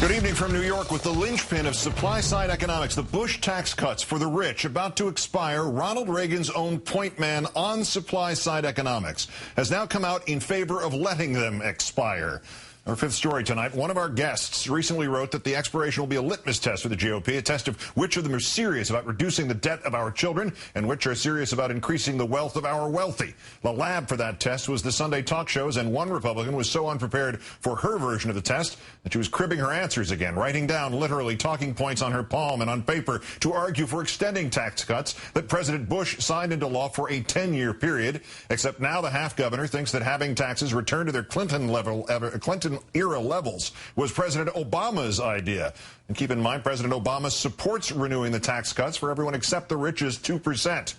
Good evening from New York. With the linchpin of supply-side economics, the Bush tax cuts for the rich about to expire, Ronald Reagan's own point man on supply-side economics has now come out in favor of letting them expire. Our fifth story tonight, one of our guests recently wrote that the expiration will be a litmus test for the GOP, a test of which of them are serious about reducing the debt of our children and which are serious about increasing the wealth of our wealthy. The lab for that test was the Sunday talk shows, and one Republican was so unprepared for her version of the test that she was cribbing her answers again, writing down literally talking points on her palm and on paper to argue for extending tax cuts that President Bush signed into law for a 10-year period, except now the half-governor thinks that having taxes return to their Clinton-era levels was President Obama's idea. And keep in mind, President Obama supports renewing the tax cuts for everyone except the richest 2%.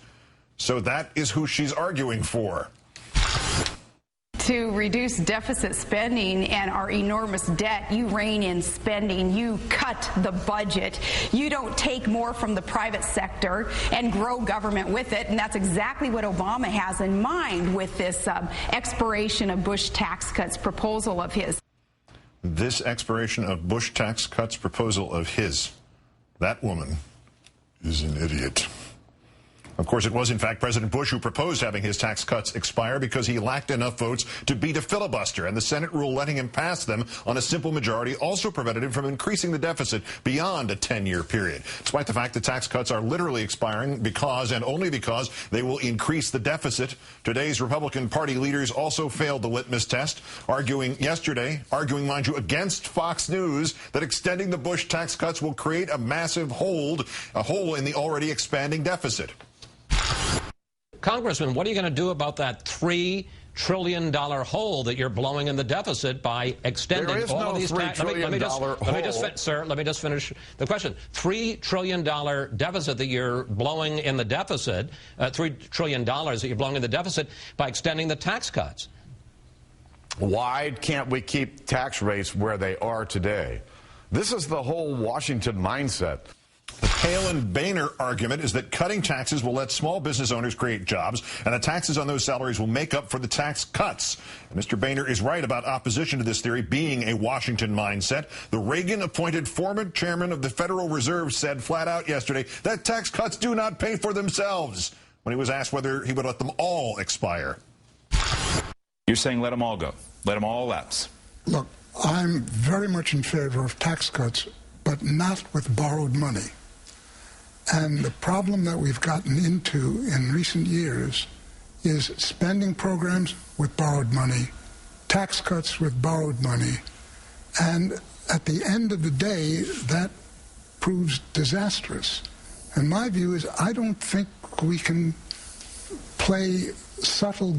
So that is who she's arguing for. To reduce deficit spending and our enormous debt, you rein in spending, you cut the budget, you don't take more from the private sector and grow government with it, and that's exactly what Obama has in mind with this expiration of Bush tax cuts proposal of his. This expiration of Bush tax cuts proposal of his. That woman is an idiot. Of course, it was, in fact, President Bush who proposed having his tax cuts expire because he lacked enough votes to beat a filibuster, and the Senate rule letting him pass them on a simple majority also prevented him from increasing the deficit beyond a 10-year period. Despite the fact that tax cuts are literally expiring because and only because they will increase the deficit, today's Republican Party leaders also failed the litmus test, arguing, mind you, against Fox News that extending the Bush tax cuts will create a massive hole in the already expanding deficit. Congressman, what are you going to do about that $3 trillion hole that you're blowing in the deficit by extending all of these taxes? Let me just finish the question. $3 trillion deficit that you're blowing in the deficit, $3 trillion that you're blowing in the deficit by extending the tax cuts. Why can't we keep tax rates where they are today? This is the whole Washington mindset. The Palin-Boehner argument is that cutting taxes will let small business owners create jobs, and the taxes on those salaries will make up for the tax cuts. And Mr. Boehner is right about opposition to this theory being a Washington mindset. The Reagan-appointed former chairman of the Federal Reserve said flat out yesterday that tax cuts do not pay for themselves when he was asked whether he would let them all expire. You're saying let them all go, let them all lapse. Look, I'm very much in favor of tax cuts, but not with borrowed money. And the problem that we've gotten into in recent years is spending programs with borrowed money, tax cuts with borrowed money, and at the end of the day, that proves disastrous. And my view is I don't think we can play subtle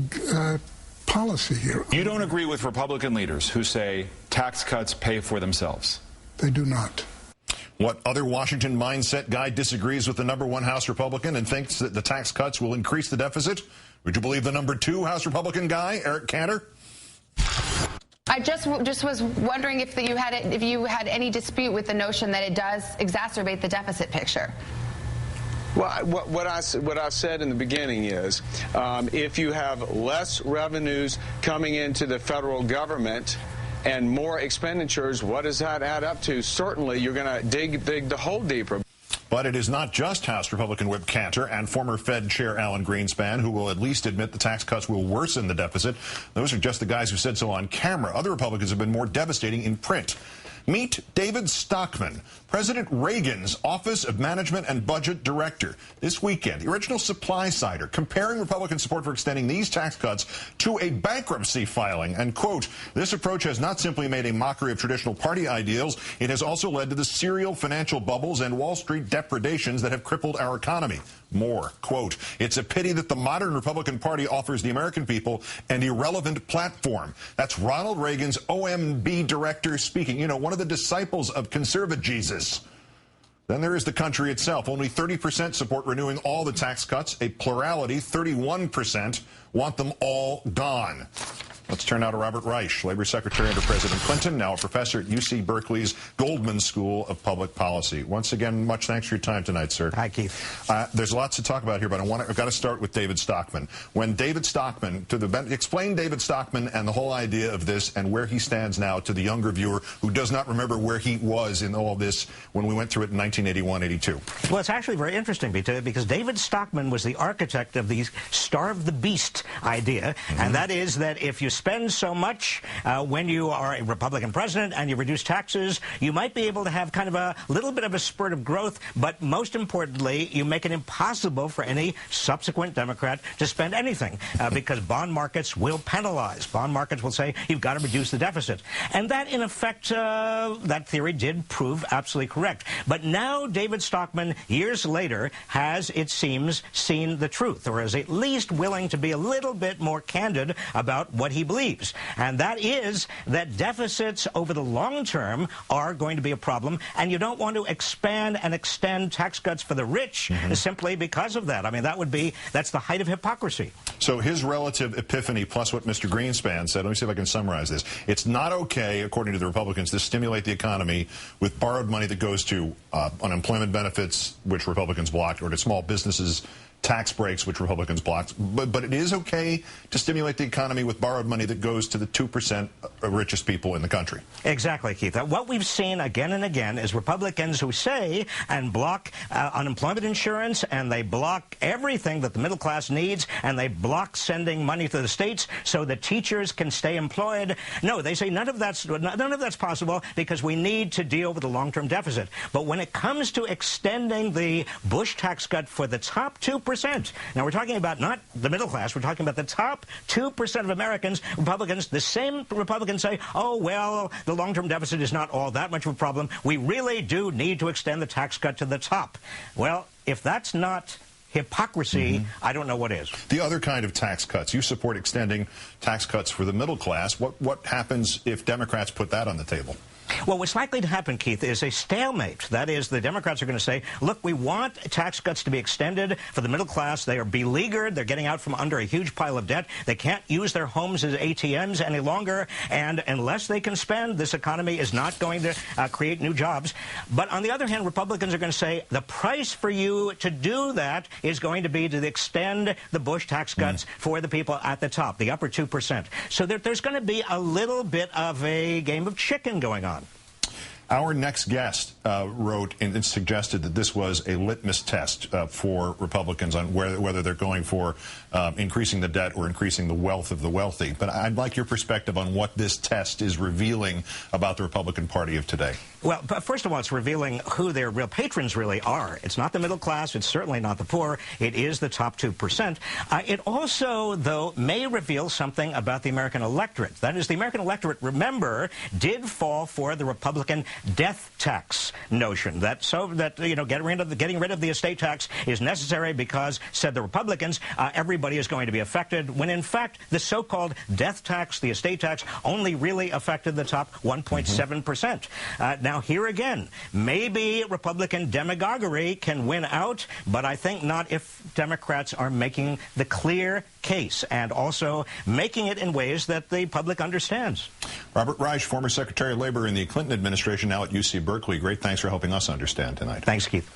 policy here. You don't agree with Republican leaders who say tax cuts pay for themselves? They do not. What other Washington mindset guy disagrees with the #1 House Republican and thinks that the tax cuts will increase the deficit? Would you believe the #2 House Republican guy, Eric Cantor? I just was wondering if you had any dispute with the notion that it does exacerbate the deficit picture. Well, what I said in the beginning is if you have less revenues coming into the federal government and more expenditures, what does that add up to? Certainly, you're going to dig the hole deeper. But it is not just House Republican Whip Cantor and former Fed Chair Alan Greenspan who will at least admit the tax cuts will worsen the deficit. Those are just the guys who said so on camera. Other Republicans have been more devastating in print. Meet David Stockman, President Reagan's Office of Management and Budget Director. This weekend, the original supply-sider, comparing Republican support for extending these tax cuts to a bankruptcy filing. And, quote, this approach has not simply made a mockery of traditional party ideals, it has also led to the serial financial bubbles and Wall Street depredations that have crippled our economy. More, quote, it's a pity that the modern Republican Party offers the American people an irrelevant platform. That's Ronald Reagan's OMB director speaking. You know, one of the disciples of conservative-Jesus. Then there is the country itself. Only 30% support renewing all the tax cuts. A plurality, 31%, want them all gone. Let's turn now to Robert Reich, Labor Secretary under President Clinton, now a professor at UC Berkeley's Goldman School of Public Policy. Once again, much thanks for your time tonight, sir. Hi, Keith. There's lots to talk about here, but I've got to start with David Stockman. When David Stockman, explain David Stockman and the whole idea of this and where he stands now to the younger viewer who does not remember where he was in all this when we went through it in 1981-82. Well, it's actually very interesting because David Stockman was the architect of the starve the beast idea, and that is that if you spend so much when you are a Republican president and you reduce taxes, you might be able to have kind of a little bit of a spurt of growth, but most importantly, you make it impossible for any subsequent Democrat to spend anything because bond markets will penalize. Bond markets will say, you've got to reduce the deficit. And that, in effect, that theory did prove absolutely correct. But now David Stockman, years later, has, it seems, seen the truth, or is at least willing to be a little bit more candid about what he believes. And that is that deficits over the long term are going to be a problem, and you don't want to expand and extend tax cuts for the rich simply because of that. I mean, that's the height of hypocrisy. So his relative epiphany plus what Mr. Greenspan said, let me see if I can summarize this. It's not okay, according to the Republicans, to stimulate the economy with borrowed money that goes to unemployment benefits, which Republicans blocked, or to small businesses, tax breaks, which Republicans blocked. But it is okay to stimulate the economy with borrowed money that goes to the 2% richest people in the country. Exactly, Keith. What we've seen again and again is Republicans who say and block unemployment insurance, and they block everything that the middle class needs, and they block sending money to the states so that teachers can stay employed. No, they say none of that's possible because we need to deal with the long-term deficit. But when it comes to extending the Bush tax cut for the top 2%, now we're talking about not the middle class, we're talking about the top 2% of Americans, Republicans. The same Republicans say, oh, well, the long-term deficit is not all that much of a problem. We really do need to extend the tax cut to the top. Well, if that's not hypocrisy, I don't know what is. The other kind of tax cuts. You support extending tax cuts for the middle class. What happens if Democrats put that on the table? Well, what's likely to happen, Keith, is a stalemate. That is, the Democrats are going to say, look, we want tax cuts to be extended for the middle class. They are beleaguered. They're getting out from under a huge pile of debt. They can't use their homes as ATMs any longer. And unless they can spend, this economy is not going to create new jobs. But on the other hand, Republicans are going to say the price for you to do that is going to be to extend the Bush tax cuts for the people at the top, the upper 2%. So there's going to be a little bit of a game of chicken going on. Our next guest wrote and suggested that this was a litmus test for Republicans on whether they're going for increasing the debt or increasing the wealth of the wealthy. But I'd like your perspective on what this test is revealing about the Republican Party of today. Well, first of all, it's revealing who their real patrons really are. It's not the middle class. It's certainly not the poor. It is the top 2%. It also, though, may reveal something about the American electorate. That is, the American electorate, remember, did fall for the Republican death tax notion that getting rid of the estate tax is necessary because, said the Republicans, everybody is going to be affected, when in fact the so-called death tax, the estate tax, only really affected the top 1.7%. Now, here again, maybe Republican demagoguery can win out, but I think not if Democrats are making the clear case and also making it in ways that the public understands. Robert Reich, former Secretary of Labor in the Clinton administration, now at UC Berkeley. Great thanks for helping us understand tonight. Thanks, Keith.